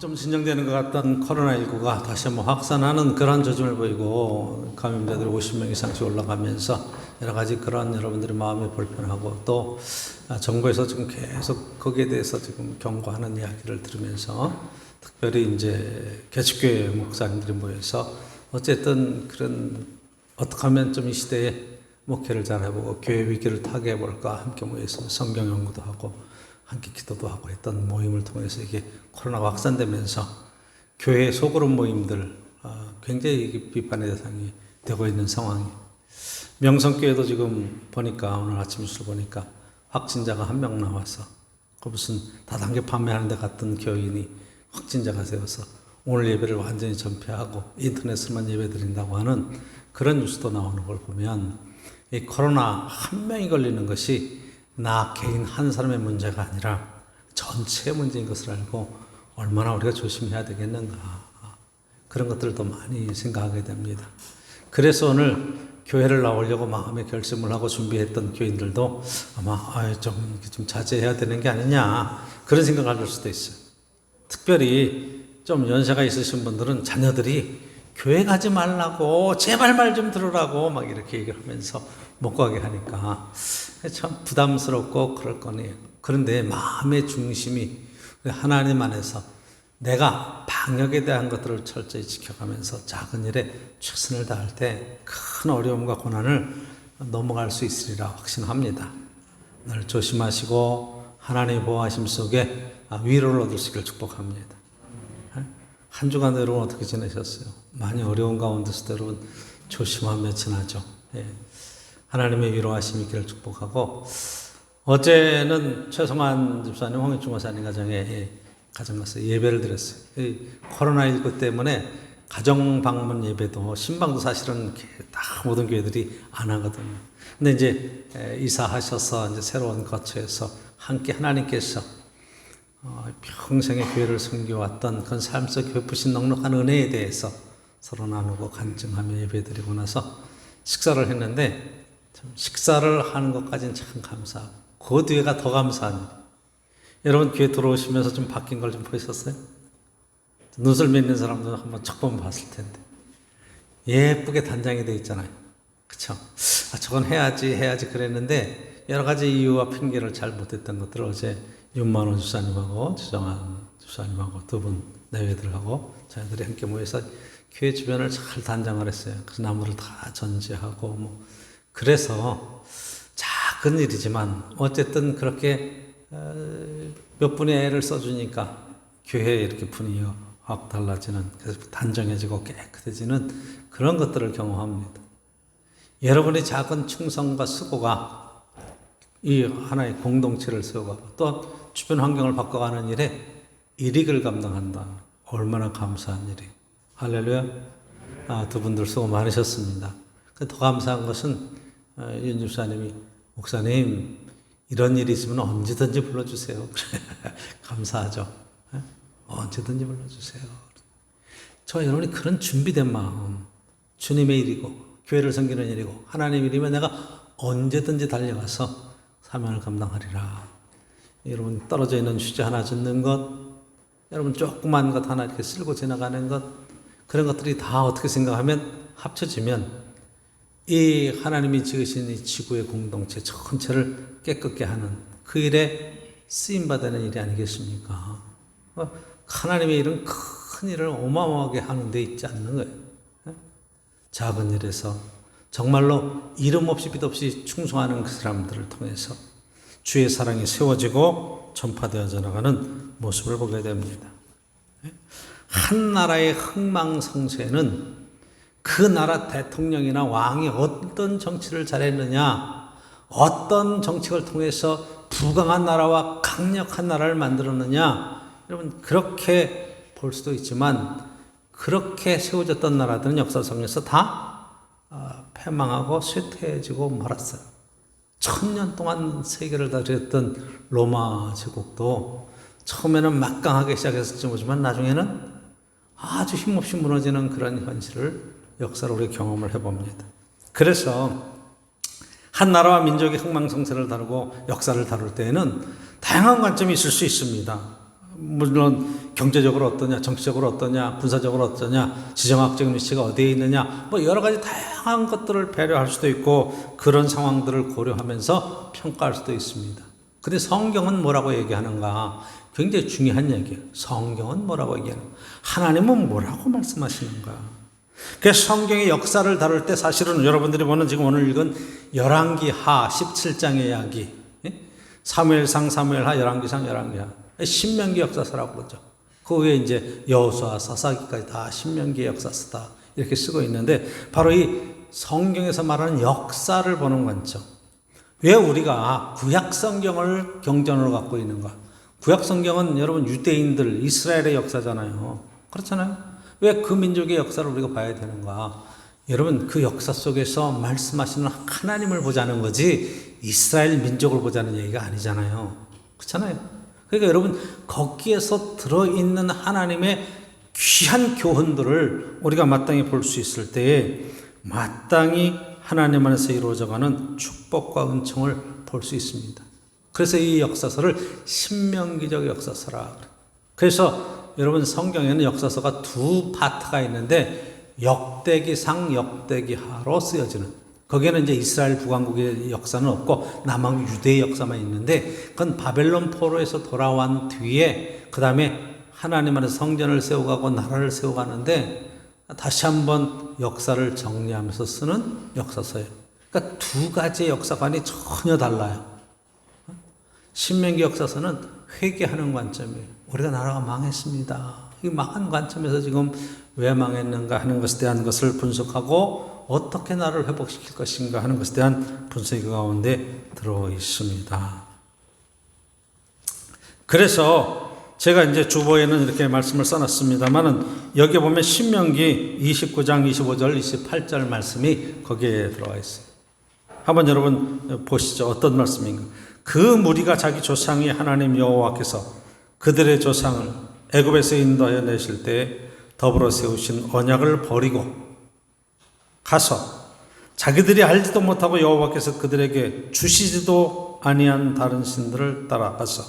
좀 진정되는 것 같던 코로나19가 다시 한번 확산하는 그런 조짐을 보이고 감염자들이 50명 이상씩 올라가면서 여러 가지 그런 여러분들의 마음이 불편하고 또 정부에서 지금 계속 거기에 대해서 지금 경고하는 이야기를 들으면서 특별히 이제 개척교회 목사님들이 모여서 어쨌든 그런 어떻게 하면 좀 이 시대에 목회를 잘 해보고 교회 위기를 타개해 볼까 함께 모여서 성경 연구도 하고 함께 기도도 하고 했던 모임을 통해서 이게 코로나가 확산되면서 교회 소그룹 모임들 굉장히 비판의 대상이 되고 있는 상황이 명성교회도 지금 보니까 오늘 아침 뉴스를 보니까 확진자가 한 명 나와서 그 무슨 다단계 판매하는 데 갔던 교인이 확진자가 되어서 오늘 예배를 완전히 전폐하고 인터넷으로만 예배 드린다고 하는 그런 뉴스도 나오는 걸 보면 이 코로나 한 명이 걸리는 것이 나 개인 한 사람의 문제가 아니라 전체의 문제인 것을 알고 얼마나 우리가 조심해야 되겠는가 그런 것들을 더 많이 생각하게 됩니다. 그래서 오늘 교회를 나오려고 마음의 결심을 하고 준비했던 교인들도 아마 좀 자제해야 되는 게 아니냐 그런 생각을 할 수도 있어요. 특별히 좀 연세가 있으신 분들은 자녀들이 교회 가지 말라고 제발 말 좀 들으라고 막 이렇게 얘기를 하면서 못 가게 하니까 참 부담스럽고 그럴 거네요. 그런데 마음의 중심이 하나님 안에서 내가 방역에 대한 것들을 철저히 지켜가면서 작은 일에 최선을 다할 때 큰 어려움과 고난을 넘어갈 수 있으리라 확신합니다. 늘 조심하시고 하나님의 보호하심 속에 위로를 얻으시길 축복합니다. 한 주간 여러분 어떻게 지내셨어요? 많이 어려운 가운데서도 여러분 조심하며 지나죠. 하나님의 위로하심이 있기를 축복하고 어제는 최성환 집사님, 홍익중 목사님 가정에 가정 가서 예배를 드렸어요. 코로나19 때문에 가정 방문 예배도 신방도 사실은 다 모든 교회들이 안 하거든요. 근데 이제 이사하셔서 이제 새로운 거처에서 함께 하나님께서 평생의 교회를 섬겨왔던 그런 삶 속 베푸신 넉넉한 은혜에 대해서 서로 나누고 간증하며 예배드리고 나서 식사를 했는데 식사를 하는 것까지는 참 감사하고 그 뒤에가 더 감사한 일. 여러분 교회 들어오시면서 좀 바뀐 걸 좀 보셨어요? 눈썰 맺는 사람들 한번 척 보면 봤을 텐데 예쁘게 단장이 되어 있잖아요. 그쵸? 저건 해야지 그랬는데 여러 가지 이유와 핑계를 잘 못했던 것들을 어제 윤만호 집사님하고 지정한 집사님하고 두 분 내외들하고 저희들이 함께 모여서 교회 주변을 잘 단장을 했어요. 그래서 나무를 다 전지하고 그래서 작은 일이지만 어쨌든 그렇게 몇 분의 애를 써주니까 교회에 이렇게 분위기가 확 달라지는 그래서 단정해지고 깨끗해지는 그런 것들을 경험합니다. 여러분의 작은 충성과 수고가 이 하나의 공동체를 세워가고 또 주변 환경을 바꿔가는 일에 일익을 감당한다. 얼마나 감사한 일이에요. 할렐루야. 두 분들 수고 많으셨습니다. 더 감사한 것은 윤 집사님이 목사님 이런 일이 있으면 언제든지 불러주세요. 감사하죠. 언제든지 불러주세요. 저 여러분이 그런 준비된 마음 주님의 일이고 교회를 섬기는 일이고 하나님의 일이면 내가 언제든지 달려가서 사명을 감당하리라. 여러분 떨어져 있는 휴지 하나 줍는 것 여러분 조그만 것 하나 이렇게 쓸고 지나가는 것 그런 것들이 다 어떻게 생각하면 합쳐지면 이 하나님이 지으신 이 지구의 공동체 전체를 깨끗게 하는 그 일에 쓰임받는 일이 아니겠습니까? 하나님의 일은 큰 일을 어마어마하게 하는 데 있지 않는 거예요. 작은 일에서 정말로 이름 없이 빛 없이 충성하는 그 사람들을 통해서 주의 사랑이 세워지고 전파되어져 나가는 모습을 보게 됩니다. 한 나라의 흥망성쇠는 그 나라 대통령이나 왕이 어떤 정치를 잘했느냐, 어떤 정책을 통해서 부강한 나라와 강력한 나라를 만들었느냐, 여러분 그렇게 볼 수도 있지만 그렇게 세워졌던 나라들은 역사 속에서 다 패망하고 쇠퇴해지고 말았어요. 1000년 동안 세계를 다스렸던 로마 제국도 처음에는 막강하게 시작했을지 모르지만 나중에는 아주 힘없이 무너지는 그런 현실을 역사로 우리 경험을 해봅니다. 그래서 한 나라와 민족의 흥망성쇠를 다루고 역사를 다룰 때에는 다양한 관점이 있을 수 있습니다. 물론 경제적으로 어떠냐, 정치적으로 어떠냐, 군사적으로 어떠냐, 지정학적인 위치가 어디에 있느냐, 뭐 여러 가지 다양한 것들을 배려할 수도 있고 그런 상황들을 고려하면서 평가할 수도 있습니다. 근데 성경은 뭐라고 얘기하는가? 굉장히 중요한 얘기예요. 성경은 뭐라고 얘기하는가? 하나님은 뭐라고 말씀하시는가? 그래서 성경의 역사를 다룰 때 사실은 여러분들이 보는 지금 오늘 읽은 열왕기하 17장의 이야기, 사무엘상, 사무엘하, 열왕기상, 열왕기하, 신명기 역사서라고 그러죠. 그 위에 이제 여호수아, 사사기까지 다 신명기의 역사서다 이렇게 쓰고 있는데 바로 이 성경에서 말하는 역사를 보는 관점. 왜 우리가 구약 성경을 경전으로 갖고 있는가? 구약 성경은 여러분 유대인들, 이스라엘의 역사잖아요. 그렇잖아요. 왜 그 민족의 역사를 우리가 봐야 되는가? 여러분 그 역사 속에서 말씀하시는 하나님을 보자는 거지 이스라엘 민족을 보자는 얘기가 아니잖아요. 그렇잖아요. 그러니까 여러분 거기에서 들어있는 하나님의 귀한 교훈들을 우리가 마땅히 볼 수 있을 때에 마땅히 하나님 안에서 이루어져가는 축복과 은총을 볼 수 있습니다. 그래서 이 역사서를 신명기적 역사서라. 그래서 여러분 성경에는 역사서가 두 파트가 있는데 역대기상, 역대기하로 쓰여지는, 거기에는 이제 이스라엘 북왕국의 역사는 없고 남왕 유대의 역사만 있는데 그건 바벨론 포로에서 돌아온 뒤에 그 다음에 하나님 안에서 성전을 세워가고 나라를 세워가는데 다시 한번 역사를 정리하면서 쓰는 역사서예요. 그러니까 두 가지의 역사관이 전혀 달라요. 신명기 역사서는 회개하는 관점이에요. 우리가 나라가 망했습니다. 이 망한 관점에서 지금 왜 망했는가 하는 것에 대한 것을 분석하고 어떻게 나라를 회복시킬 것인가 하는 것에 대한 분석이 가운데 들어 있습니다. 그래서 제가 이제 주보에는 이렇게 말씀을 써놨습니다만은 여기 보면 신명기 29장 25절 28절 말씀이 거기에 들어가 있어요. 한번 여러분 보시죠. 어떤 말씀인가? 그 무리가 자기 조상이 하나님 여호와께서 그들의 조상을 애굽에서 인도하여 내실 때 더불어 세우신 언약을 버리고 가서 자기들이 알지도 못하고 여호와께서 그들에게 주시지도 아니한 다른 신들을 따라가서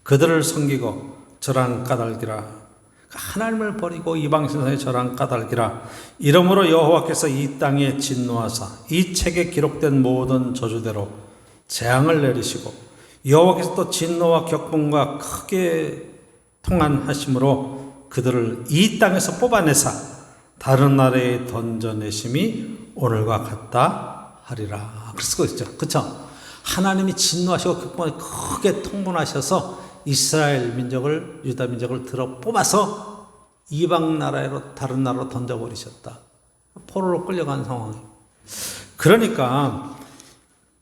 그들을 섬기고 절한 까닭이라. 하나님을 버리고 이방신상에 절한 까닭이라. 이러므로 여호와께서 이 땅에 진노하사 이 책에 기록된 모든 저주대로 재앙을 내리시고 여호와께서 또 진노와 격분과 크게 통한하심으로 그들을 이 땅에서 뽑아내사 다른 나라에 던져내심이 오늘과 같다 하리라. 그랬고 있죠. 그렇죠? 하나님이 진노하시고 격분하시고 크게 통분하셔서 이스라엘 민족을, 유다 민족을 들어 뽑아서 이방 나라로, 다른 나라로 던져버리셨다. 포로로 끌려간 상황이에요. 그러니까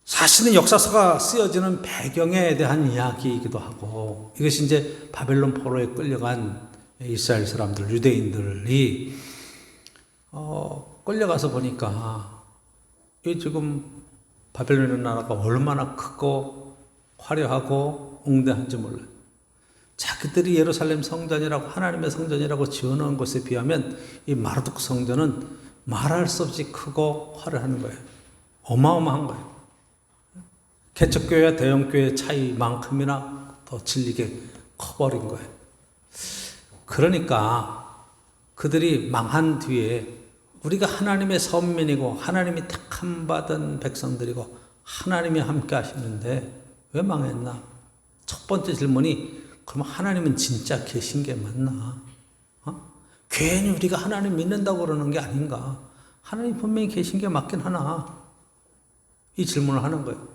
사실은 역사서가 쓰여지는 배경에 대한 이야기이기도 하고, 이것이 이제 바벨론 포로에 끌려간 이스라엘 사람들, 유대인들이 끌려가서 보니까 이 지금 바벨론 나라가 얼마나 크고 화려하고 웅대한지 몰라요. 자기들이 예루살렘 성전이라고, 하나님의 성전이라고 지어놓은 것에 비하면 이 마르둑 성전은 말할 수 없이 크고 화려한 거예요. 어마어마한 거예요. 개척교회와 대형교회의 차이만큼이나 더 질리게 커버린 거예요. 그러니까 그들이 망한 뒤에 우리가 하나님의 선민이고 하나님이 택함 받은 백성들이고 하나님이 함께 하시는데 왜 망했나? 첫 번째 질문이, 그럼 하나님은 진짜 계신 게 맞나? 괜히 우리가 하나님 믿는다고 그러는 게 아닌가? 하나님 분명히 계신 게 맞긴 하나? 이 질문을 하는 거예요.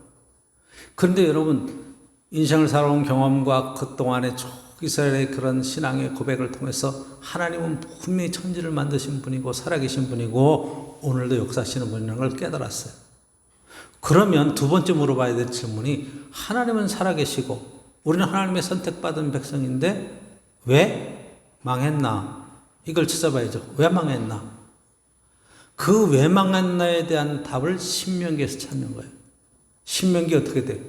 그런데 여러분, 인생을 살아온 경험과 그동안의 쭉 이스라엘의 그런 신앙의 고백을 통해서 하나님은 분명히 천지를 만드신 분이고 살아계신 분이고 오늘도 역사하시는 분이라는 걸 깨달았어요. 그러면 두 번째 물어봐야 될 질문이, 하나님은 살아계시고 우리는 하나님의 선택받은 백성인데 왜 망했나? 이걸 찾아봐야죠. 왜 망했나? 그 왜 망했나에 대한 답을 신명기에서 찾는 거예요. 신명기 어떻게 돼요?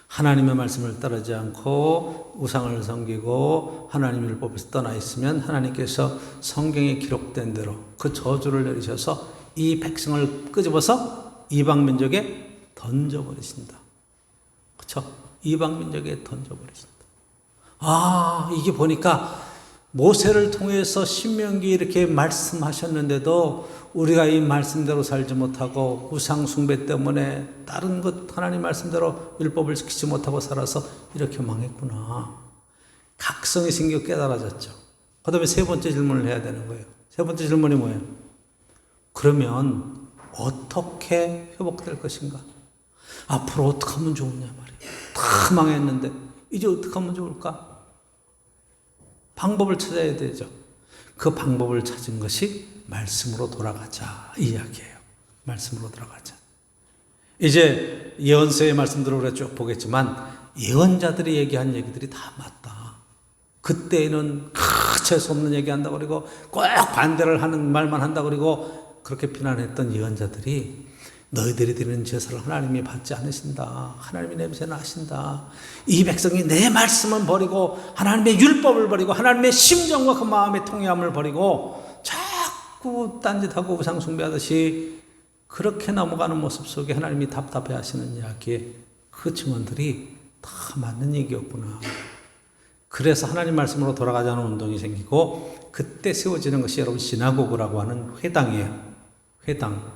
하나님의 말씀을 따르지 않고 우상을 섬기고 하나님을 뽑아서 떠나 있으면 하나님께서 성경에 기록된 대로 그 저주를 내리셔서 이 백성을 끄집어서 이방 민족에 던져버리신다. 그렇죠? 이방 민족에 던져버리신다. 이게 보니까 모세를 통해서 신명기 이렇게 말씀하셨는데도 우리가 이 말씀대로 살지 못하고 우상 숭배 때문에 다른 것 하나님 말씀대로 율법을 지키지 못하고 살아서 이렇게 망했구나. 각성이 생겨 깨달아졌죠. 그 다음에 세 번째 질문을 해야 되는 거예요. 세 번째 질문이 뭐예요? 그러면 어떻게 회복될 것인가? 앞으로 어떻게 하면 좋으냐 말이에요. 다 망했는데 이제 어떻게 하면 좋을까? 방법을 찾아야 되죠. 그 방법을 찾은 것이 말씀으로 돌아가자 이 이야기예요. 말씀으로 돌아가자. 이제 예언서의 말씀들을 우리가 쭉 보겠지만 예언자들이 얘기한 얘기들이 다 맞다. 그때는 재수 없는 얘기한다고 그러고 꼭 반대를 하는 말만 한다고 그러고 그렇게 비난했던 예언자들이 너희들이 드리는 제사를 하나님이 받지 않으신다. 하나님이 냄새 나신다. 이 백성이 내 말씀을 버리고 하나님의 율법을 버리고 하나님의 심정과 그 마음의 통회함을 버리고 자꾸 딴짓하고 우상 숭배하듯이 그렇게 넘어가는 모습 속에 하나님이 답답해 하시는 이야기에 그 증언들이 다 맞는 얘기였구나. 그래서 하나님 말씀으로 돌아가자는 운동이 생기고 그때 세워지는 것이 여러분 시나고그라고 하는 회당이에요. 회당.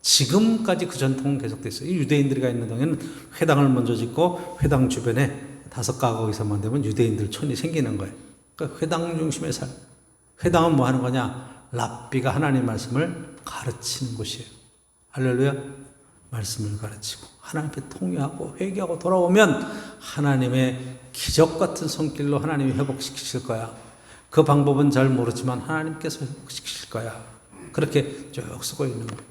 지금까지 그 전통은 계속되어 있어요. 유대인들이 있는 동에는 회당을 먼저 짓고 회당 주변에 5가구 이상만 되면 유대인들 촌이 생기는 거예요. 그러니까 회당 중심의 삶. 회당은 뭐 하는 거냐? 랍비가 하나님 말씀을 가르치는 곳이에요. 할렐루야. 말씀을 가르치고 하나님께 통회하고 회개하고 돌아오면 하나님의 기적 같은 손길로 하나님이 회복시키실 거야. 그 방법은 잘 모르지만 하나님께서 회복시키실 거야. 그렇게 쭉 쓰고 있는 거예요.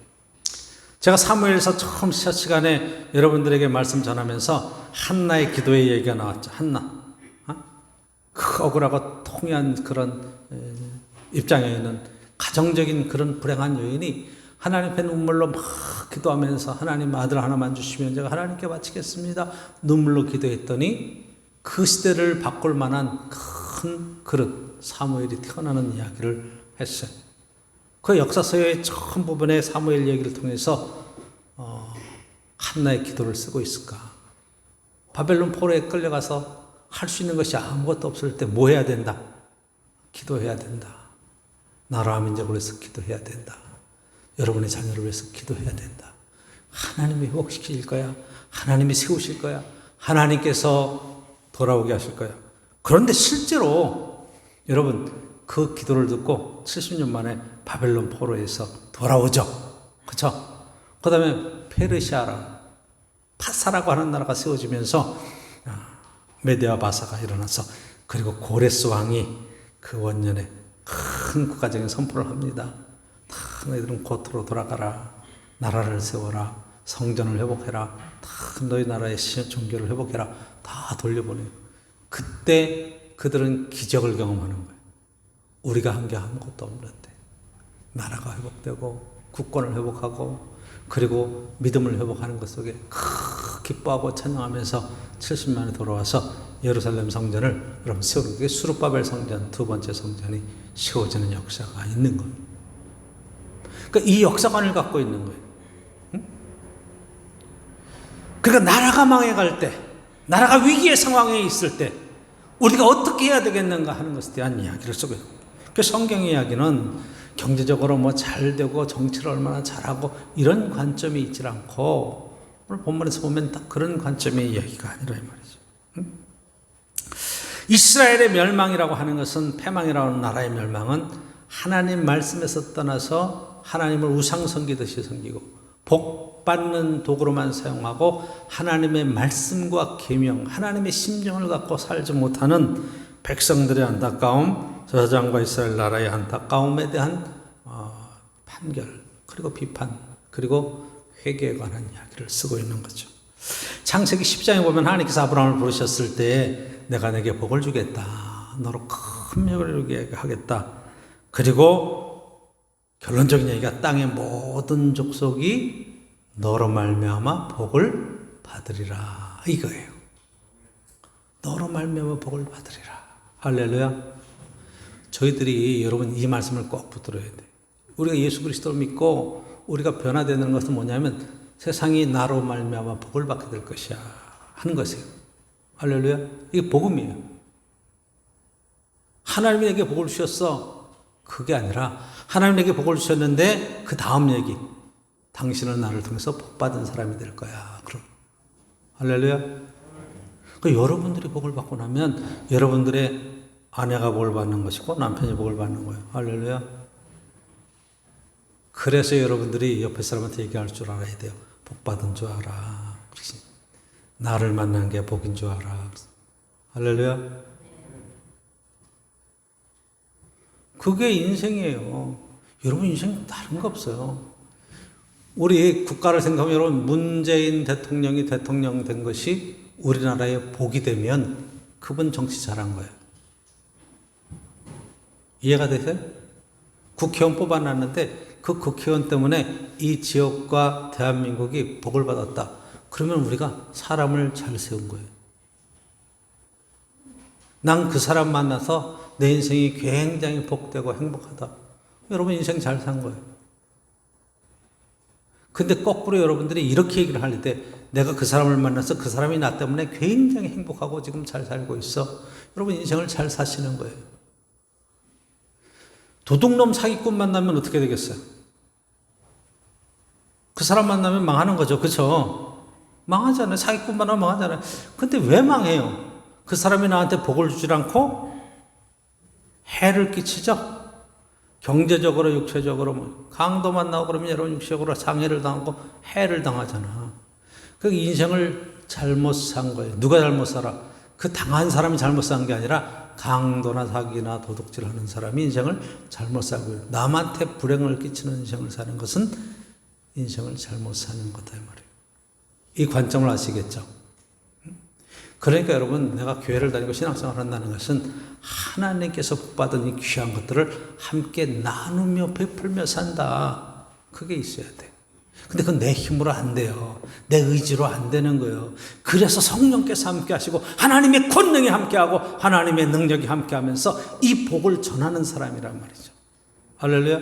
제가 사무엘서 처음 첫 시간에 여러분들에게 말씀 전하면서 한나의 기도의 얘기가 나왔죠. 한나. 그 억울하고 통해한 그런 입장에 있는 가정적인 그런 불행한 여인이 하나님 앞에 눈물로 막 기도하면서 하나님 아들 하나만 주시면 제가 하나님께 바치겠습니다. 눈물로 기도했더니 그 시대를 바꿀 만한 큰 그릇 사무엘이 태어나는 이야기를 했어요. 그 역사서의 처음 부분의 사무엘 얘기를 통해서 한나의 기도를 쓰고 있을까? 바벨론 포로에 끌려가서 할 수 있는 것이 아무것도 없을 때 뭐 해야 된다? 기도해야 된다. 나라 민족을 위해서 기도해야 된다. 여러분의 자녀를 위해서 기도해야 된다. 하나님이 회복시킬 거야. 하나님이 세우실 거야. 하나님께서 돌아오게 하실 거야. 그런데 실제로 여러분 그 기도를 듣고 70년 만에 바벨론 포로에서 돌아오죠. 그렇죠? 그 다음에 페르시아라 파사라고 하는 나라가 세워지면서 메데와 바사가 일어나서 그리고 고레스 왕이 그 원년에 큰 국가적인 선포를 합니다. 다 너희들은 고토로 돌아가라. 나라를 세워라. 성전을 회복해라. 다 너희 나라의 종교를 회복해라. 다 돌려보내요. 그때 그들은 기적을 경험하는 거예요. 우리가 한 게 아무것도 없는데 나라가 회복되고 국권을 회복하고 그리고 믿음을 회복하는 것 속에 기뻐하고 찬양하면서 70만에 돌아와서 예루살렘 성전을 여러분 세우는 게 수룹바벨 성전 두 번째 성전이 세워지는 역사가 있는 겁니다. 그러니까 이 역사관을 갖고 있는 거예요. 그러니까 나라가 망해갈 때 나라가 위기의 상황에 있을 때 우리가 어떻게 해야 되겠는가 하는 것에 대한 이야기를 쓰고 있는 거예요. 그 성경 이야기는 경제적으로 뭐 잘 되고 정치를 얼마나 잘하고 이런 관점이 있지 않고 오늘 본문에서 보면 딱 그런 관점의 이야기가 아니라 이 말이죠. 이스라엘의 멸망이라고 하는 것은 패망이라고 하는 나라의 멸망은 하나님 말씀에서 떠나서 하나님을 우상 섬기듯이 섬기고 복 받는 도구로만 사용하고 하나님의 말씀과 계명, 하나님의 심정을 갖고 살지 못하는 백성들의 안타까움, 저장과 이스라엘 나라의 안타까움에 대한 판결, 그리고 비판, 그리고 회개에 관한 이야기를 쓰고 있는 거죠. 창세기 10장에 보면 하나님께서 아브라함을 부르셨을 때 내가 내게 복을 주겠다. 너로 큰 명을 이루게 하겠다. 그리고 결론적인 얘기가 땅의 모든 족속이 너로 말미암아 복을 받으리라 이거예요. 너로 말미암아 복을 받으리라. 할렐루야. 저희들이 여러분 이 말씀을 꼭 붙들어야 돼. 우리가 예수 그리스도를 믿고 우리가 변화되는 것은 뭐냐면 세상이 나로 말미암아 복을 받게 될 것이야 하는 것이에요. 할렐루야. 이게 복음이에요. 하나님이 내게 복을 주셨어. 그게 아니라 하나님 내게 복을 주셨는데 그 다음 얘기. 당신은 나를 통해서 복받은 사람이 될 거야. 그럼 할렐루야. 그러니까 여러분들이 복을 받고 나면 여러분들의 아내가 복을 받는 것이고 남편이 복을 받는 거예요. 할렐루야. 그래서 여러분들이 옆에 사람한테 얘기할 줄 알아야 돼요. 복받은 줄 알아. 그렇지. 나를 만난 게 복인 줄 알아. 할렐루야. 그게 인생이에요. 여러분 인생 다른 거 없어요. 우리 국가를 생각하면 여러분 문재인 대통령이 대통령 된 것이 우리나라의 복이 되면 그분 정치 잘한 거예요. 이해가 되세요? 국회의원 뽑아놨는데 그 국회의원 때문에 이 지역과 대한민국이 복을 받았다. 그러면 우리가 사람을 잘 세운 거예요. 난 그 사람 만나서 내 인생이 굉장히 복되고 행복하다. 여러분 인생 잘 산 거예요. 근데 거꾸로 여러분들이 이렇게 얘기를 할 때 내가 그 사람을 만나서 그 사람이 나 때문에 굉장히 행복하고 지금 잘 살고 있어. 여러분 인생을 잘 사시는 거예요. 도둑놈 사기꾼 만나면 어떻게 되겠어요? 그 사람 만나면 망하는 거죠. 그렇죠? 망하잖아요. 사기꾼 만나면 망하잖아요. 근데 왜 망해요? 그 사람이 나한테 복을 주지 않고 해를 끼치죠. 경제적으로 육체적으로 뭐 강도 만나고 그러면 여러분 육체적으로 장애를 당하고 해를 당하잖아. 그 인생을 잘못 산 거예요. 누가 잘못 살아? 그 당한 사람이 잘못 산 게 아니라 강도나 사기나 도둑질하는 사람이 인생을 잘못 살고 있어요. 남한테 불행을 끼치는 인생을 사는 것은 인생을 잘못 사는 거다 이 말이에요. 이 관점을 아시겠죠? 그러니까 여러분 내가 교회를 다니고 신앙생활을 한다는 것은 하나님께서 복받은 이 귀한 것들을 함께 나누며 베풀며 산다. 그게 있어야 돼. 근데 그건 내 힘으로 안 돼요. 내 의지로 안 되는 거예요. 그래서 성령께서 함께 하시고 하나님의 권능이 함께하고 하나님의 능력이 함께하면서 이 복을 전하는 사람이란 말이죠. 할렐루야.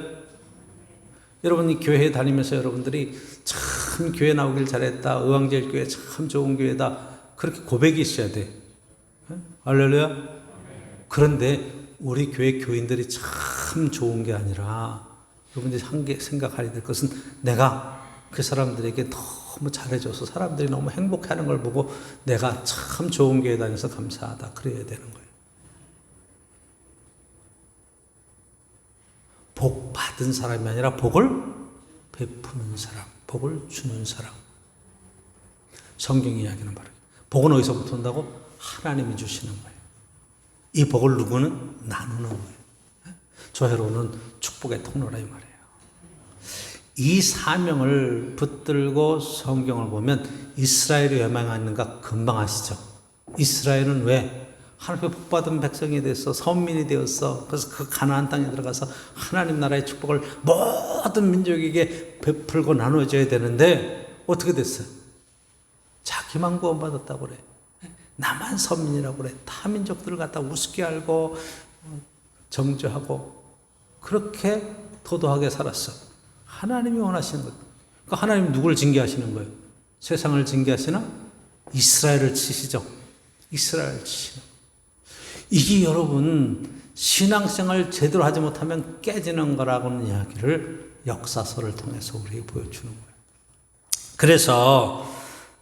여러분 이 교회에 다니면서 여러분들이 참 교회 나오길 잘했다. 의왕제일교회 참 좋은 교회다. 그렇게 고백이 있어야 돼. 할렐루야. 그런데 우리 교회 교인들이 참 좋은 게 아니라 여러분들이 생각해야 될 것은 내가 그 사람들에게 너무 잘해줘서 사람들이 너무 행복해하는 걸 보고 내가 참 좋은 교회 다녀서 감사하다. 그래야 되는 거예요. 복 받은 사람이 아니라 복을 베푸는 사람, 복을 주는 사람. 성경 이야기는 바로 복은 어디서부터 온다고? 하나님이 주시는 거예요. 이 복을 누구는? 나누는 거예요. 조회로는 축복의 통로라 이 말이에요. 이 사명을 붙들고 성경을 보면 이스라엘이 왜 망했는가 금방 아시죠? 이스라엘은 왜? 하나님의 복받은 백성이 됐어. 선민이 되었어. 그래서 그 가나안 땅에 들어가서 하나님 나라의 축복을 모든 민족에게 베풀고 나눠줘야 되는데 어떻게 됐어요? 자기만 구원받았다고 그래. 나만 선민이라고 그래. 타 민족들을 갖다 우습게 알고 정죄하고 그렇게 도도하게 살았어. 하나님이 원하시는 것. 그러니까 하나님 누구를 징계하시는 거예요? 세상을 징계하시나? 이스라엘을 치시죠. 이스라엘을 치시는 거예요. 이게 여러분 신앙생활 제대로 하지 못하면 깨지는 거라고는 이야기를 역사서를 통해서 우리에게 보여주는 거예요. 그래서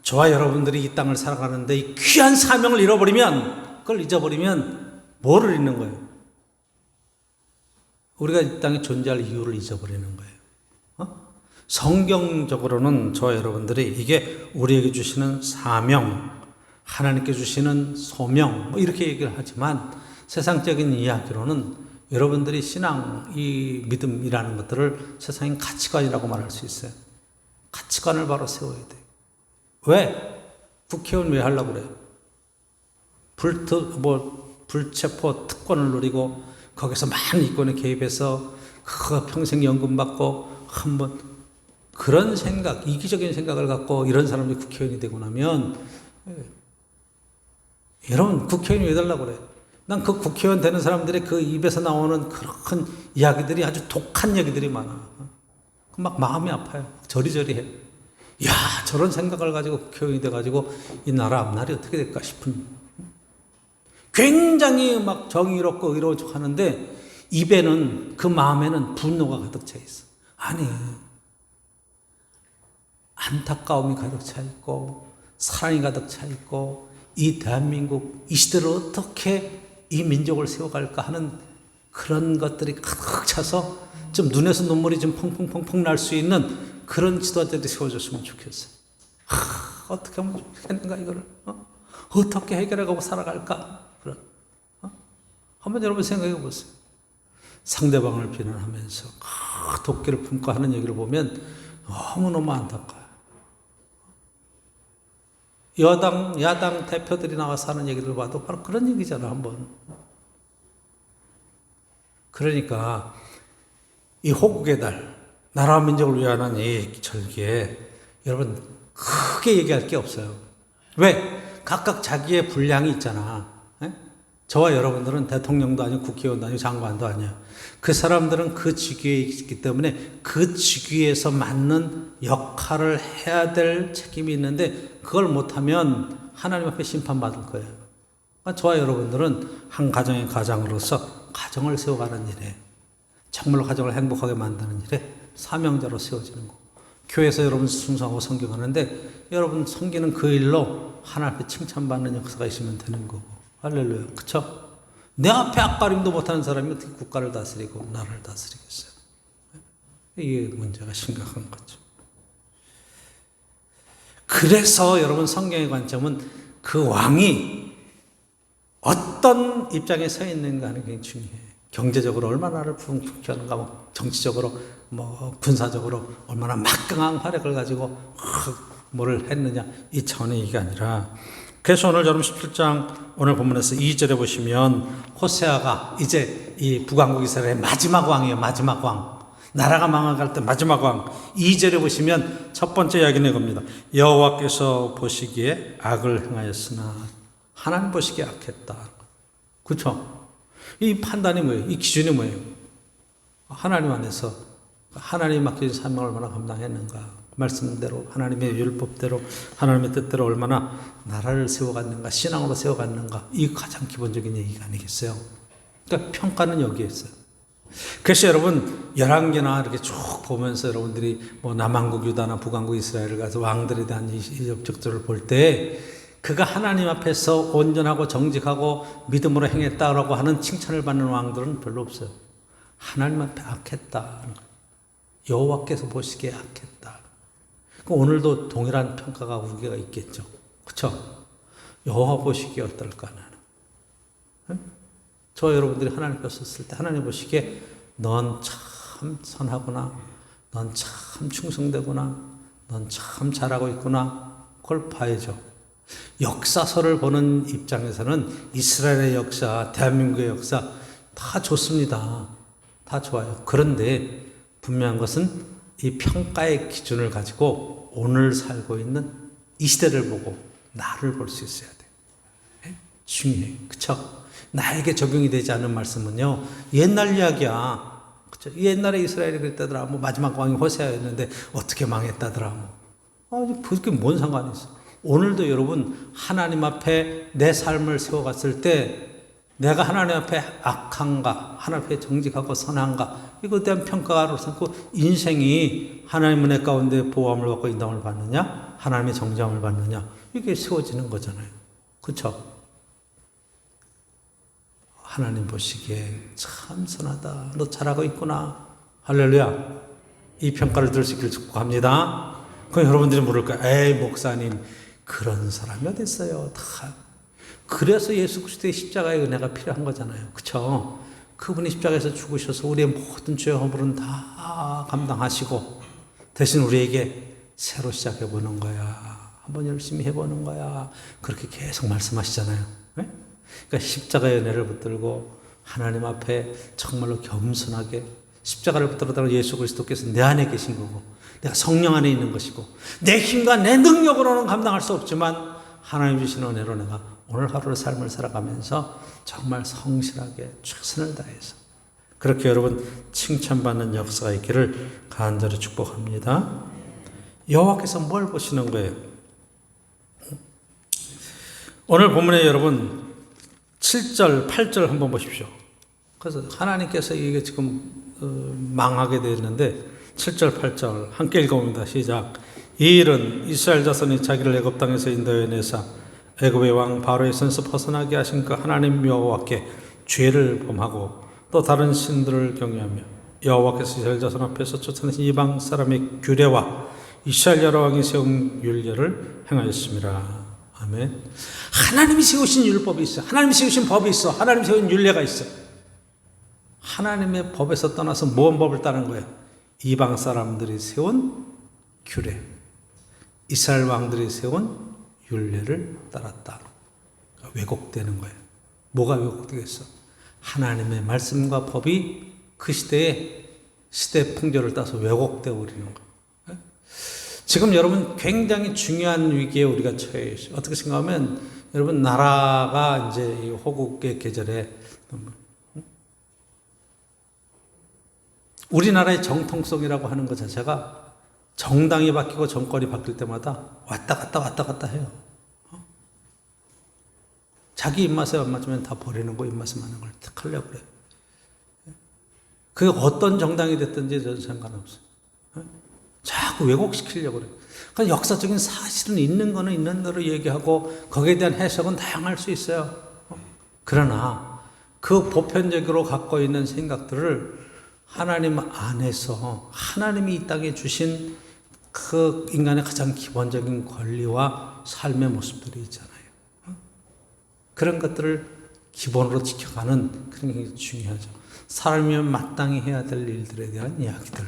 저와 여러분들이 이 땅을 살아가는데 이 귀한 사명을 잃어버리면 그걸 잊어버리면 뭐를 잃는 거예요? 우리가 이 땅에 존재할 이유를 잊어버리는 거예요. 성경적으로는 저와 여러분들이 이게 우리에게 주시는 사명, 하나님께 주시는 소명 뭐 이렇게 얘기를 하지만 세상적인 이야기로는 여러분들이 신앙, 이 믿음이라는 것들을 세상의 가치관이라고 말할 수 있어요. 가치관을 바로 세워야 돼요. 왜? 국회의원 왜 하려고 그래요? 불체포 특권을 누리고 거기서 많은 이권에 개입해서 그거 평생 연금 받고 한번 그런 생각, 이기적인 생각을 갖고 이런 사람들이 국회의원이 되고 나면 여러분 국회의원이 왜 되려고 그래요? 난 그 국회의원 되는 사람들의 그 입에서 나오는 그런 이야기들이 아주 독한 얘기들이 많아. 막 마음이 아파요. 저리저리해. 야, 저런 생각을 가지고 국회의원이 돼가지고 이 나라 앞날이 어떻게 될까 싶은 굉장히 막 정의롭고 의로워 하는데 입에는, 그 마음에는 분노가 가득 차 있어. 아니, 안타까움이 가득 차 있고 사랑이 가득 차 있고 이 대한민국, 이 시대를 어떻게 이 민족을 세워갈까 하는 그런 것들이 가득 차서 좀 눈에서 눈물이 좀 펑펑펑펑 날 수 있는 그런 지도자들이 세워졌으면 좋겠어요. 어떻게 하면 좋겠는가 이거를, 어떻게 해결해가고 살아갈까? 그런, 한번 여러분 생각해 보세요. 상대방을 비난하면서 도끼를 품고 하는 얘기를 보면 너무너무 안타까워요. 여당, 야당 대표들이 나와서 하는 얘기를 봐도 바로 그런 얘기잖아, 한번. 그러니까 이 호국의 달, 나라와 민족을 위하는 이 절기에 여러분 크게 얘기할 게 없어요. 왜? 각각 자기의 분량이 있잖아. 저와 여러분들은 대통령도 아니고 국회의원도 아니고 장관도 아니야. 그 사람들은 그 직위에 있기 때문에 그 직위에서 맞는 역할을 해야 될 책임이 있는데 그걸 못하면 하나님 앞에 심판받을 거예요. 그러니까 저와 여러분들은 한 가정의 가장으로서 가정을 세워가는 일에, 정말로 가정을 행복하게 만드는 일에 사명자로 세워지는 거고, 교회에서 여러분 순수하고 섬겨가는데 여러분 섬기는 그 일로 하나님 앞에 칭찬받는 역사가 있으면 되는 거고. 할렐루야. 그쵸? 내 앞에 앞가림도 못하는 사람이 어떻게 국가를 다스리고 나라를 다스리겠어요? 이게 문제가 심각한 거죠. 그래서 여러분 성경의 관점은 그 왕이 어떤 입장에 서 있는가 하는 게 중요해요. 경제적으로 얼마나 나를 풍족히 하는가, 뭐 정치적으로, 뭐 군사적으로 얼마나 막강한 활약을 가지고 뭐를 했느냐, 이 차원의 얘기가 아니라, 그래서 오늘 여러분 17장 오늘 본문에서 2절에 보시면 호세아가 이제 이 북왕국 이스라엘의 마지막 왕이에요. 마지막 왕. 나라가 망해갈 때 마지막 왕. 2절에 보시면 첫 번째 이야기는 이겁니다. 여호와께서 보시기에 악을 행하였으나 하나님 보시기에 악했다. 그렇죠? 이 판단이 뭐예요? 이 기준이 뭐예요? 하나님 안에서 하나님 맡겨진 사명을 얼마나 감당했는가, 말씀대로 하나님의 율법대로 하나님의 뜻대로 얼마나 나라를 세워갔는가, 신앙으로 세워갔는가, 이 가장 기본적인 얘기가 아니겠어요? 그러니까 평가는 여기에 있어요. 그래서 여러분 열왕기나 이렇게 쭉 보면서 여러분들이 뭐 남왕국 유다나 북왕국 이스라엘을 가서 왕들에 대한 이 업적들을 볼 때 그가 하나님 앞에서 온전하고 정직하고 믿음으로 행했다라고 하는 칭찬을 받는 왕들은 별로 없어요. 하나님 앞에 악했다, 여호와께서 보시기에 악했다. 오늘도 동일한 평가가 우리가 있겠죠. 그렇죠? 여호와 보시기에 어떨까 나는. 저 여러분들이 하나님 앞에 섰을 때 하나님 보시기에 넌 참 선하구나, 넌 참 충성되구나, 넌 참 잘하고 있구나, 그걸 봐야죠. 역사서를 보는 입장에서는 이스라엘의 역사, 대한민국의 역사 다 좋습니다. 다 좋아요. 그런데 분명한 것은 이 평가의 기준을 가지고 오늘 살고 있는 이 시대를 보고 나를 볼 수 있어야 돼. 중요해. 그쵸? 나에게 적용이 되지 않은 말씀은요, 옛날 이야기야. 그쵸? 옛날에 이스라엘이 그랬다더라. 뭐 마지막 왕이 호세아였는데 어떻게 망했다더라. 그게 뭔 상관이 있어. 오늘도 여러분 하나님 앞에 내 삶을 세워갔을 때 내가 하나님 앞에 악한가, 하나님 앞에 정직하고 선한가, 이거에 대한 평가로 삼고 인생이 하나님 은혜 가운데 보호함을 받고 인정을 받느냐, 하나님의 정죄함을 받느냐, 이게 세워지는 거잖아요. 그렇죠? 하나님 보시기에 참 선하다, 너 잘하고 있구나, 할렐루야. 이 평가를 들을 수 있기를 축복합니다. 그럼 여러분들이 물을 거예요. 에이 목사님, 그런 사람이 어디 있어요. 다. 그래서 예수 그리스도의 십자가의 은혜가 필요한 거잖아요. 그렇죠? 그분이 십자가에서 죽으셔서 우리의 모든 죄와 허물은 다 감당하시고 대신 우리에게 새로 시작해 보는 거야. 한번 열심히 해보는 거야. 그렇게 계속 말씀하시잖아요. 네? 그러니까 십자가의 은혜를 붙들고 하나님 앞에 정말로 겸손하게 십자가를 붙들었다는 예수 그리스도께서 내 안에 계신 거고 내가 성령 안에 있는 것이고 내 힘과 내 능력으로는 감당할 수 없지만 하나님 주신 은혜로 내가 오늘 하루의 삶을 살아가면서 정말 성실하게 최선을 다해서 그렇게 여러분 칭찬받는 역사가 있기를 간절히 축복합니다. 여호와께서 뭘 보시는 거예요? 오늘 본문에 여러분 7절, 8절 한번 보십시오. 그래서 하나님께서 이게 지금 망하게 되었는데 7절, 8절 함께 읽어봅니다. 시작. 이 일은 이스라엘 자손이 자기를 애굽 땅에서 인도해 내사 애굽의 왕 바로의 손에서 벗어나게 하신 그 하나님 여호와께 죄를 범하고 또 다른 신들을 경외하며 여호와께서 이스라엘 자손 앞에서 쫓아내신 이방 사람의 규례와 이스라엘 여러 왕이 세운 율례를 행하였습니다. 아멘. 하나님이 세우신 율법이 있어. 하나님이 세우신 법이 있어. 하나님이 세운 율례가 있어. 하나님의 법에서 떠나서 뭔 법을 따른 거예요? 이방 사람들이 세운 규례, 이스라엘 왕들이 세운 율례를 따랐다. 왜곡되는 거예요. 뭐가 왜곡되겠어? 하나님의 말씀과 법이 그 시대의 시대 풍조를 따서 왜곡되어 버리는 거예요. 지금 여러분 굉장히 중요한 위기에 우리가 처해 있어요. 어떻게 생각하면 여러분 나라가 이제 이 호국의 계절에 우리나라의 정통성이라고 하는 것 자체가 정당이 바뀌고 정권이 바뀔 때마다 왔다 갔다 해요. 자기 입맛에 안 맞으면 다 버리는 거, 입맛에 맞는 걸 탁 하려고 그래요. 그게 어떤 정당이 됐든지 저는 상관없어요. 자꾸 왜곡시키려고 그래요. 그러니까 역사적인 사실은 있는 거는 있는 대로 얘기하고 거기에 대한 해석은 다양할 수 있어요. 그러나 그 보편적으로 갖고 있는 생각들을 하나님 안에서 하나님이 이 땅에 주신 그 인간의 가장 기본적인 권리와 삶의 모습들이 있잖아요. 그런 것들을 기본으로 지켜가는 그런 게 중요하죠. 사람이면 마땅히 해야 될 일들에 대한 이야기들.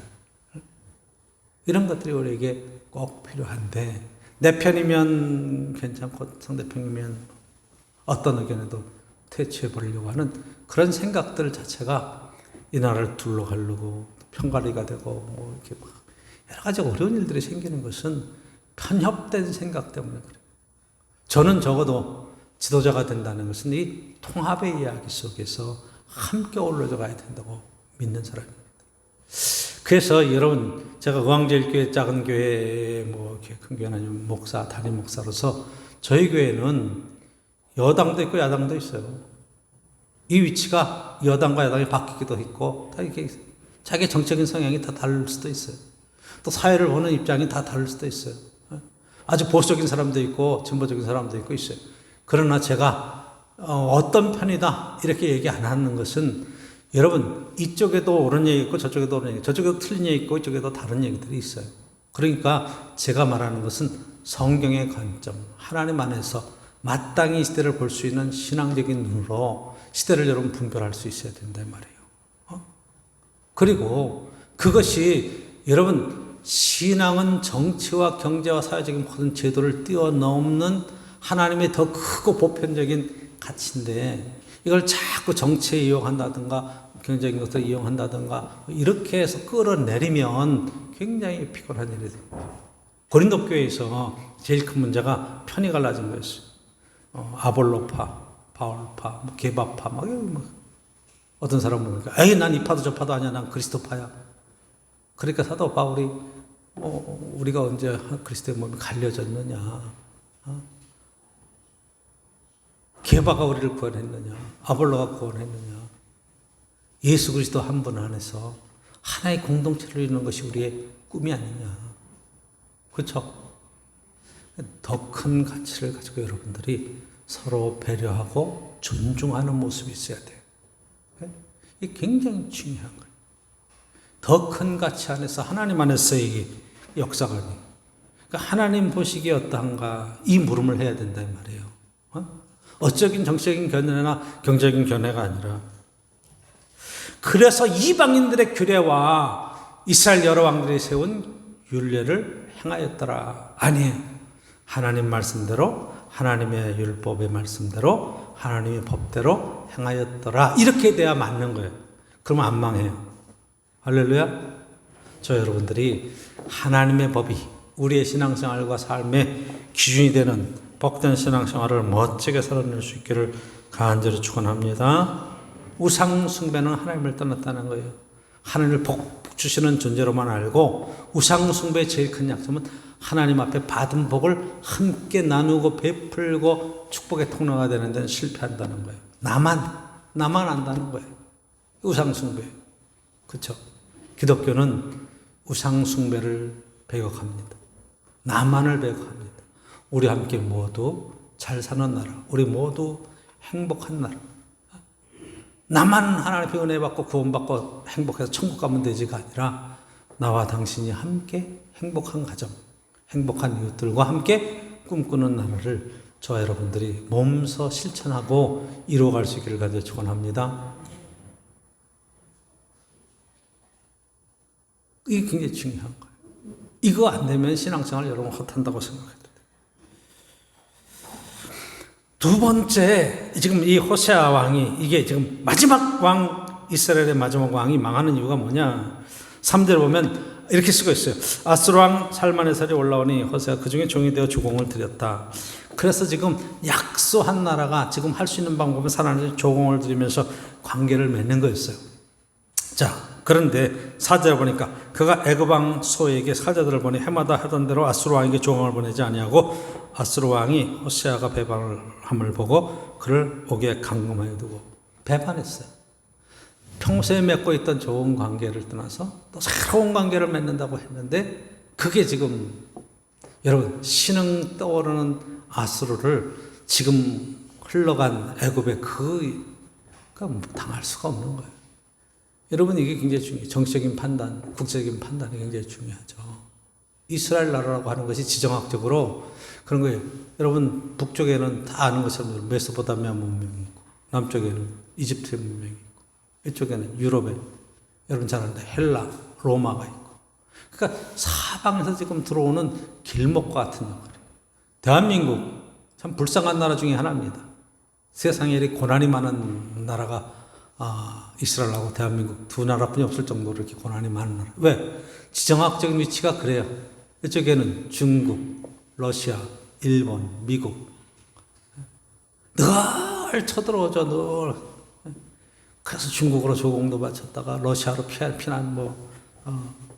이런 것들이 우리에게 꼭 필요한데 내 편이면 괜찮고 상대편이면 어떤 의견에도 퇴치해버리려고 하는 그런 생각들 자체가 이 나라를 둘러가려고 편가리가 되고 뭐 이렇게 막 여러 가지 어려운 일들이 생기는 것은 편협된 생각 때문에 그래요. 저는 적어도 지도자가 된다는 것은 이 통합의 이야기 속에서 함께 어우러져 가야 된다고 믿는 사람입니다. 그래서 여러분 제가 의왕제일교회 작은 교회 뭐 이렇게 큰 교회는 아니면 목사 담임 목사로서 저희 교회는 여당도 있고 야당도 있어요. 이 위치가 여당과 야당이 바뀌기도 있고 다 이렇게 자기 정적인 성향이 다 다를 수도 있어요. 또 사회를 보는 입장이 다 다를 수도 있어요. 아주 보수적인 사람도 있고 진보적인 사람도 있고 있어요. 그러나 제가 어떤 편이다 이렇게 얘기 안 하는 것은 여러분 이쪽에도 옳은 얘기 있고 저쪽에도 옳은 얘기, 저쪽에도 틀린 얘기 있고 이쪽에도 다른 얘기들이 있어요. 그러니까 제가 말하는 것은 성경의 관점, 하나님 안에서 마땅히 이 시대를 볼 수 있는 신앙적인 눈으로 시대를 여러분 분별할 수 있어야 된단 말이에요. 그리고 그것이 여러분 신앙은 정치와 경제와 사회적인 모든 제도를 뛰어넘는 하나님의 더 크고 보편적인 가치인데 이걸 자꾸 정치에 이용한다든가 경제적인 것을 이용한다든가 이렇게 해서 끌어내리면 굉장히 피곤한 일이 됩니다. 고린도 교회에서 제일 큰 문제가 편이 갈라진 거였어요. 아볼로파, 바울파, 뭐 게바파, 막 어떤 사람은 그러니까 에이 난 이 파도 저 파도 아니야, 난 그리스도파야. 그러니까 사도 바울이 우리가 언제 그리스도의 몸이 갈려졌느냐? 게바가 우리를 구원했느냐? 아볼로가 구원했느냐? 예수 그리스도 한 분 안에서 하나의 공동체를 이루는 것이 우리의 꿈이 아니냐? 그렇죠? 더 큰 가치를 가지고 여러분들이 서로 배려하고 존중하는 모습이 있어야 돼요. 이게 굉장히 중요한 거예요. 더 큰 가치 안에서 하나님 안에서 이 역사가 그러니까 하나님 보시기에 어떠한가 이 물음을 해야 된다 이 말이에요. 어적인 정치적인 견해나 경제적인 견해가 아니라 그래서 이방인들의 규례와 이스라엘 여러 왕들이 세운 율례를 행하였더라. 아니에요. 하나님 말씀대로 하나님의 율법의 말씀대로 하나님의 법대로 행하였더라. 이렇게 돼야 맞는 거예요. 그러면 안 망해요. 할렐루야. 저 여러분들이 하나님의 법이 우리의 신앙생활과 삶의 기준이 되는 복된 신앙생활을 멋지게 살아낼 수 있기를 간절히 축원합니다. 우상 숭배는 하나님을 떠났다는 거예요. 하나님을 복 주시는 존재로만 알고 우상 숭배의 제일 큰 약점은 하나님 앞에 받은 복을 함께 나누고 베풀고 축복의 통로가 되는 데는 실패한다는 거예요. 나만 안다는 거예요. 우상숭배. 그렇죠? 기독교는 우상숭배를 배격합니다. 나만을 배격합니다. 우리 함께 모두 잘 사는 나라, 우리 모두 행복한 나라. 나만 하나님의 은혜 받고 구원받고 행복해서 천국 가면 되지가 아니라 나와 당신이 함께 행복한 가정, 행복한 이웃들과 함께 꿈꾸는 나라를 저와 여러분들이 몸소 실천하고 이루어갈 수 있기를 간절히 축원합니다. 이게 굉장히 중요한 거예요. 이거 안 되면 신앙생활 여러분 헛한다고 생각해도 돼요. 두 번째, 지금 이 호세아 왕이, 이게 지금 마지막 왕, 이스라엘의 마지막 왕이 망하는 이유가 뭐냐. 3절 보면 이렇게 쓰고 있어요. 아수르 왕 살만에살이 올라오니 호세아 그 중에 종이 되어 주공을 드렸다. 그래서 지금 약소한 나라가 지금 할 수 있는 방법은 하나님께 조공을 드리면서 관계를 맺는 거였어요. 자, 그런데 4절에 보니까 그가 애굽 왕 소에게 사자들을 보내 해마다 하던 대로 아수르 왕에게 조공을 보내지 아니하고 아수르 왕이 호세아가 배반함을 보고 그를 옥에 감금하여 두고 배반했어요. 평소에 맺고 있던 좋은 관계를 떠나서 또 새로운 관계를 맺는다고 했는데 그게 지금 여러분 신흥 떠오르는 아수르를 지금 흘러간 애굽의 그가 당할 수가 없는 거예요. 여러분 이게 굉장히 중요해요. 정치적인 판단, 국제적인 판단이 굉장히 중요하죠. 이스라엘 나라라고 하는 것이 지정학적으로 그런 거예요. 여러분 북쪽에는 다 아는 것처럼 메소포타미아 문명이 있고 남쪽에는 이집트의 문명이 있고 이쪽에는 유럽에 여러분 잘 아는데 헬라, 로마가 있고 그러니까 사방에서 지금 들어오는 길목과 같은 역할이에요. 대한민국 참 불쌍한 나라 중에 하나입니다. 세상에 이렇게 고난이 많은 나라가 이스라엘하고 대한민국 두 나라뿐이 없을 정도로 이렇게 고난이 많은 나라. 왜? 지정학적인 위치가 그래요. 이쪽에는 중국, 러시아, 일본, 미국 늘 쳐들어오죠. 늘. 그래서 중국으로 조공도 바쳤다가 러시아로 피난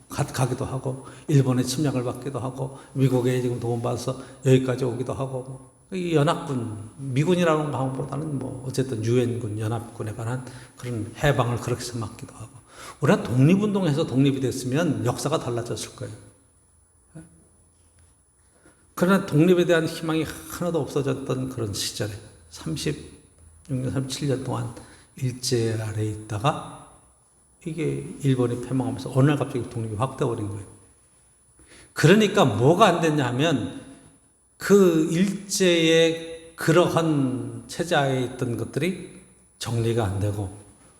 가기도 하고 일본의 침략을 받기도 하고 미국에 지금 도움받아서 여기까지 오기도 하고 이 연합군, 미군이라는 방법보다는 어쨌든 유엔군, 연합군에 관한 그런 해방을 그렇게 해서 막기도 하고 우리가 독립운동에서 독립이 됐으면 역사가 달라졌을 거예요. 그러나 독립에 대한 희망이 하나도 없어졌던 그런 시절에 36년, 37년 동안 일제 아래에 있다가 이게 일본이 패망하면서 어느 날 갑자기 독립이 확 돼버린 거예요. 그러니까 뭐가 안 됐냐 하면 그 일제의 그러한 체제하에 있던 것들이 정리가 안 되고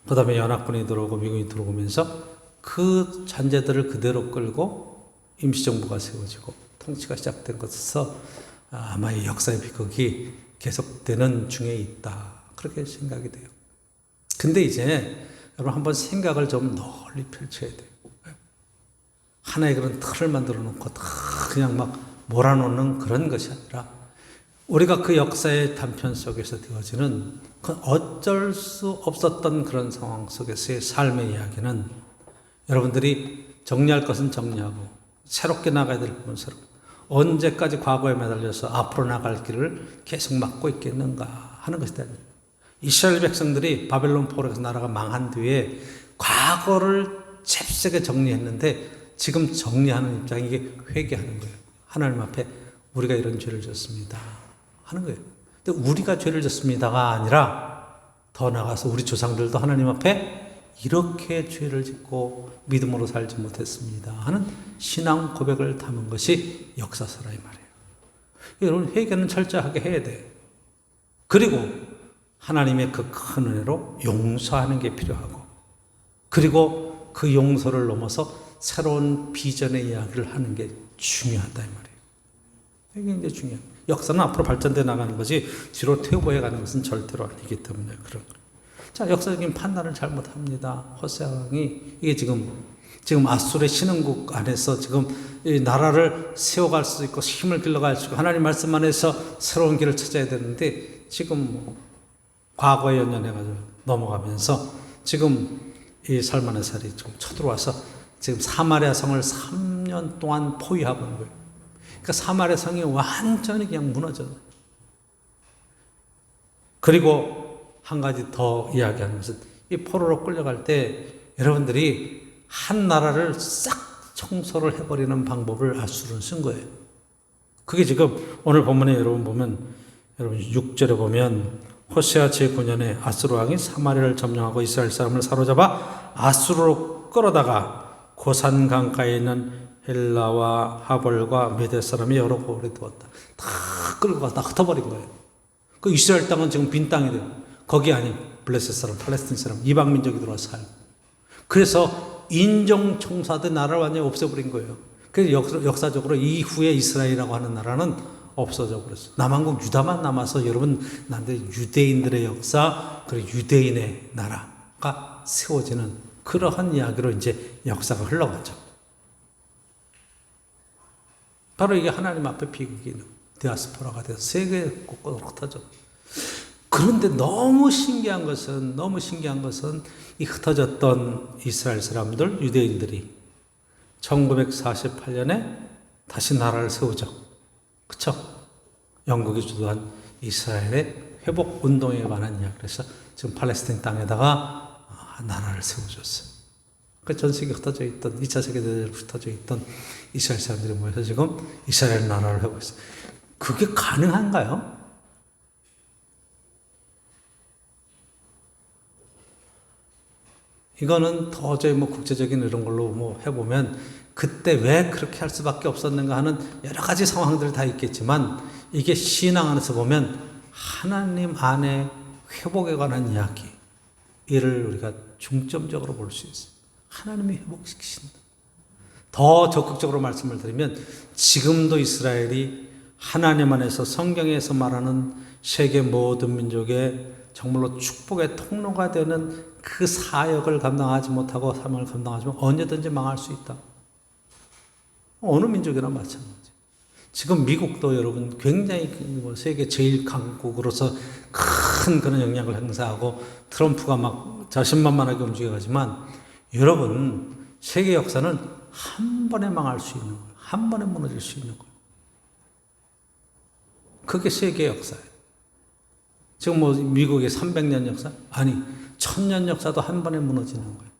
그 다음에 연합군이 들어오고 미군이 들어오면서 그 잔재들을 그대로 끌고 임시정부가 세워지고 통치가 시작된 것에서 아마 이 역사의 비극이 계속되는 중에 있다. 그렇게 생각이 돼요. 근데 이제 여러분 한번 생각을 좀 널리 펼쳐야 돼요. 하나의 그런 틀을 만들어 놓고 그냥 막 몰아놓는 그런 것이 아니라 우리가 그 역사의 단편 속에서 되어지는 그 어쩔 수 없었던 그런 상황 속에서의 삶의 이야기는 여러분들이 정리할 것은 정리하고 새롭게 나가야 될 부분은 새롭고 언제까지 과거에 매달려서 앞으로 나갈 길을 계속 막고 있겠는가 하는 것이다. 이스라엘 백성들이 바벨론 포로에서 나라가 망한 뒤에 과거를 잽싸게 정리했는데 지금 정리하는 입장이 이게 회개하는 거예요. 하나님 앞에 우리가 이런 죄를 졌습니다 하는 거예요. 근데 우리가 죄를 졌습니다가 아니라 더 나아가서 우리 조상들도 하나님 앞에 이렇게 죄를 짓고 믿음으로 살지 못했습니다 하는 신앙 고백을 담은 것이 역사서라 이 말이에요. 여러분 회개는 철저하게 해야 돼요. 그리고 하나님의 그 큰 은혜로 용서하는 게 필요하고 그리고 그 용서를 넘어서 새로운 비전의 이야기를 하는 게 중요하다 이 말이에요. 이게 이제 중요해요. 역사는 앞으로 발전돼 나가는 거지 뒤로 퇴보해 가는 것은 절대로 아니기 때문에 그런 거예요. 자, 역사적인 판단을 잘못합니다. 호세아 왕이 이게 지금 아수르의 신흥국 안에서 지금 이 나라를 세워갈 수 있고 힘을 길러갈 수 있고 하나님 말씀 안에서 새로운 길을 찾아야 되는데 지금 과거에 연연해가지고 넘어가면서 지금 이 살만에살이 지금 쳐들어와서 지금 사마리아 성을 3년 동안 포위하고 있는 거예요. 그러니까 사마리아 성이 완전히 그냥 무너져요. 그리고 한 가지 더 이야기하는 것은 이 포로로 끌려갈 때 여러분들이 한 나라를 싹 청소를 해버리는 방법을 아수르는 쓴 거예요. 그게 지금 오늘 본문에 여러분 보면, 여러분 6절에 보면 호세아 제9년에 아수르 왕이 사마리아를 점령하고 이스라엘 사람을 사로잡아 아수르로 끌어다가 고산 강가에 있는 헬라와 하볼과 메대 사람이 여러 고을에 두었다. 다 끌고 가서 다 흩어버린 거예요. 그 이스라엘 땅은 지금 빈 땅이 돼요. 거기 아닌 블레셋 사람, 팔레스틴 사람, 이방 민족이 들어와서 살고. 그래서 인종청사대 나라를 완전히 없애버린 거예요. 그래서 역사적으로 이후에 이스라엘이라고 하는 나라는 없어져 버렸어요. 남한국 유다만 남아서 여러분, 유대인들의 역사, 그리고 유대인의 나라가 세워지는 그러한 이야기로 이제 역사가 흘러가죠. 바로 이게 하나님 앞에 비극이 디아스포라가 돼서 세계에 곳곳으로 흩어져. 그런데 너무 신기한 것은 이 흩어졌던 이스라엘 사람들, 유대인들이 1948년에 다시 나라를 세우죠. 그쵸? 영국이 주도한 이스라엘의 회복 운동에 관한 이야기. 그래서 지금 팔레스타인 땅에다가 나라를 세워줬어요. 그 전 세계에 흩어져 있던, 2차 세계대전에 흩어져 있던 이스라엘 사람들이 모여서 지금 이스라엘 나라를 하고 있어요. 그게 가능한가요? 이거는 도저히 국제적인 이런 걸로 해보면 그때 왜 그렇게 할 수밖에 없었는가 하는 여러 가지 상황들이 다 있겠지만, 이게 신앙 안에서 보면 하나님 안에 회복에 관한 이야기, 이를 우리가 중점적으로 볼 수 있어요. 하나님이 회복시키신다. 더 적극적으로 말씀을 드리면 지금도 이스라엘이 하나님 안에서 성경에서 말하는 세계 모든 민족의 정말로 축복의 통로가 되는 그 사역을 감당하지 못하고 사명을 감당하지만 언제든지 망할 수 있다. 어느 민족이나 마찬가지. 지금 미국도 여러분 굉장히 세계 제일 강국으로서 큰 그런 영향을 행사하고 트럼프가 막 자신만만하게 움직여가지만, 여러분 세계 역사는 한 번에 망할 수 있는 거예요. 한 번에 무너질 수 있는 거예요. 그게 세계 역사예요. 지금 미국의 300년 역사? 아니, 1000년 역사도 한 번에 무너지는 거예요.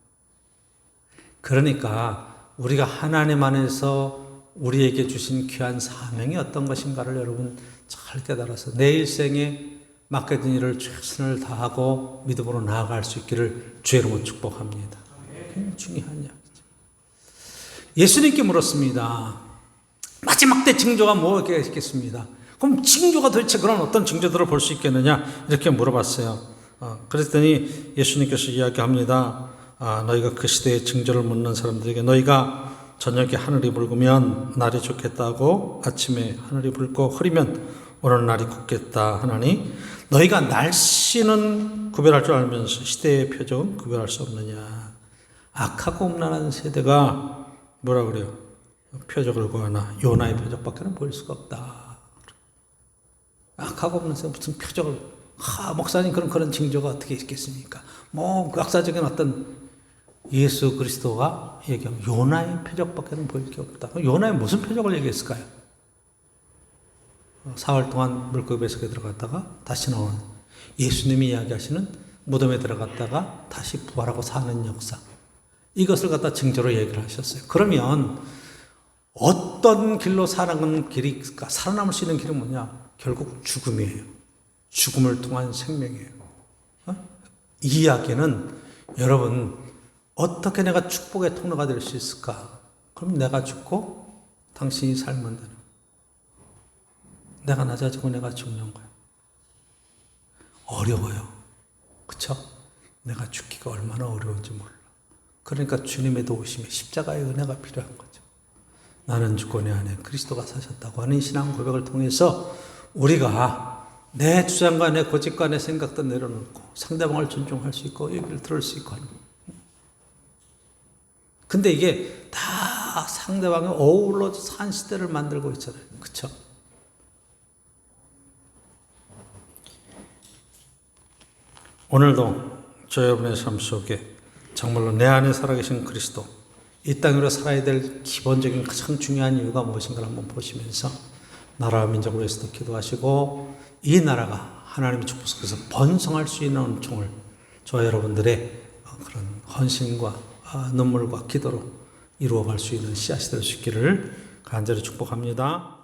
그러니까 우리가 하나님 안에서 우리에게 주신 귀한 사명이 어떤 것인가를 여러분 잘 깨달아서 내 일생에 맡겨진 일을 최선을 다하고 믿음으로 나아갈 수 있기를 주의 이름으로 축복합니다. 굉장히 중요한 이야기죠. 예수님께 물었습니다. 마지막 때 징조가 뭐겠습니다. 그럼 징조가 도대체 그런 어떤 징조들을 볼 수 있겠느냐, 이렇게 물어봤어요. 그랬더니 예수님께서 이야기합니다. 너희가 그 시대의 징조를 묻는 사람들에게 너희가 저녁에 하늘이 붉으면 날이 좋겠다고 아침에 하늘이 붉고 흐리면 오늘 날이 굳겠다 하나니 너희가 날씨는 구별할 줄 알면서 시대의 표적은 구별할 수 없느냐. 악하고 음란한 세대가 뭐라 그래요? 표적을 구하나 요나의 표적밖에는 보일 수가 없다. 악하고 없는 세대 무슨 표적을, 목사님 그런 징조가 어떻게 있겠습니까? 역사적인 어떤 예수 그리스도가 얘기하면 요나의 표적밖에는 보일 게 없다. 요나의 무슨 표적을 얘기했을까요? 사흘 동안 물고기 뱃속에 들어갔다가 다시 나오는, 예수님이 이야기하시는 무덤에 들어갔다가 다시 부활하고 사는 역사, 이것을 갖다 징조로 얘기를 하셨어요. 그러면 어떤 길로 살아가는 길이 있을까? 살아남을 수 있는 길은 뭐냐? 결국 죽음이에요. 죽음을 통한 생명이에요. 이 이야기는 여러분 어떻게 내가 축복의 통로가 될 수 있을까? 그럼 내가 죽고 당신이 살면 되는 거예요. 내가 낮아지고 내가 죽는 거예요. 어려워요. 그쵸? 내가 죽기가 얼마나 어려운지 몰라. 그러니까 주님의 도우심에 십자가의 은혜가 필요한 거죠. 나는 죽고 내 안에 그리스도가 사셨다고 하는 신앙 고백을 통해서 우리가 내 주장과 내 고집과 내 생각도 내려놓고 상대방을 존중할 수 있고 얘기를 들을 수 있고 하는 거예요. 근데 이게 다 상대방이 어우러져 산 시대를 만들고 있잖아요. 그쵸? 오늘도 저 여러분의 삶 속에 정말로 내 안에 살아계신 그리스도, 이 땅으로 살아야 될 기본적인 가장 중요한 이유가 무엇인가를 한번 보시면서 나라와 민족을 위해서도 기도하시고 이 나라가 하나님의 축복 속에서 번성할 수 있는 은총을 저와 여러분들의 그런 헌신과 눈물과 기도로 이루어갈 수 있는 씨앗이 될 수 있기를 간절히 축복합니다.